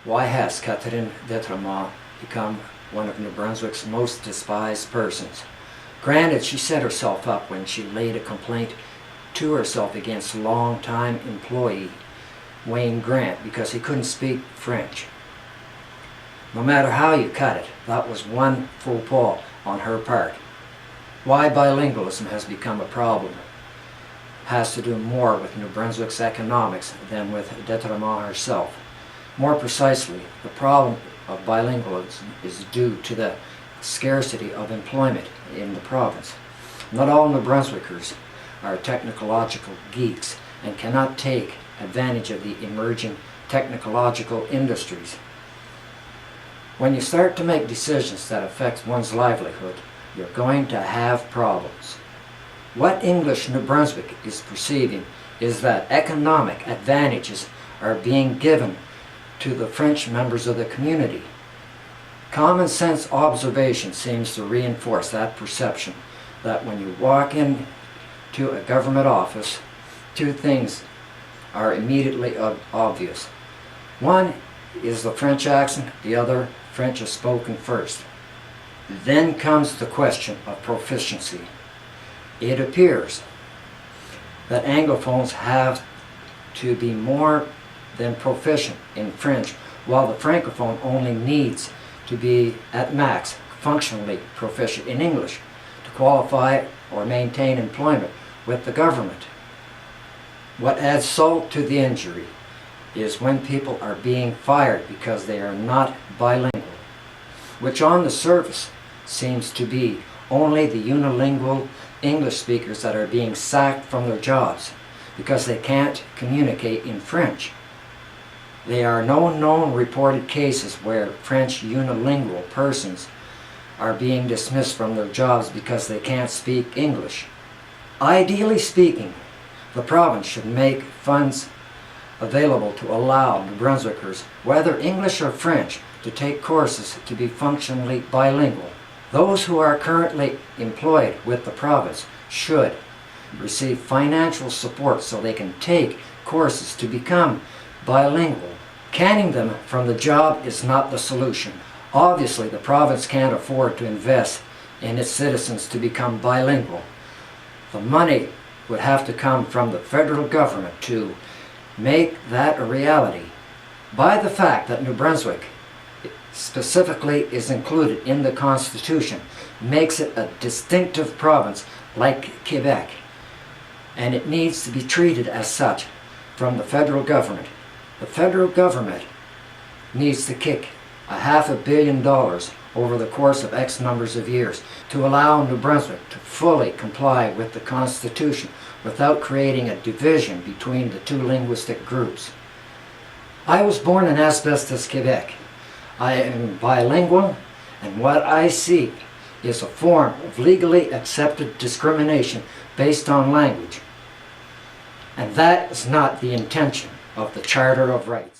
Why has Catherine d'Etremont become one of New Brunswick's most despised persons? Granted, she set herself up when she laid a complaint to herself against longtime employee Wayne Grant because he couldn't speak French. No matter how you cut it, that was one faux pas on her part. Why bilingualism has become a problem has to do more with New Brunswick's economics than with d'Etremont herself. More precisely, the problem of bilingualism is due to the scarcity of employment in the province. Not all New Brunswickers are technological geeks and cannot take advantage of the emerging technological industries. When you start to make decisions that affect one's livelihood, you're going to have problems. What English New Brunswick is perceiving is that economic advantages are being given to the French members of the community. Common sense observation seems to reinforce that perception that when you walk into a government office, two things are immediately obvious. One is the French accent, the other French is spoken first. Then comes the question of proficiency. It appears that Anglophones have to be more than proficient in French, while the Francophone only needs to be at max functionally proficient in English to qualify or maintain employment with the government. What adds salt to the injury is when people are being fired because they are not bilingual, which on the surface seems to be only the unilingual English speakers that are being sacked from their jobs because they can't communicate in French. There are no known reported cases where French unilingual persons are being dismissed from their jobs because they can't speak English. Ideally speaking, the province should make funds available to allow New Brunswickers, whether English or French, to take courses to be functionally bilingual. Those who are currently employed with the province should receive financial support so they can take courses to become bilingual. Canning them from the job is not the solution. Obviously, the province can't afford to invest in its citizens to become bilingual. The money would have to come from the federal government to make that a reality. By the fact that New Brunswick specifically is included in the Constitution makes it a distinctive province like Quebec, and it needs to be treated as such from the federal government. The federal government needs to kick $500 million over the course of X numbers of years to allow New Brunswick to fully comply with the Constitution without creating a division between the two linguistic groups. I was born in Asbestos, Quebec. I am bilingual, and what I see is a form of legally accepted discrimination based on language. And that is not the intention of the Charter of Rights.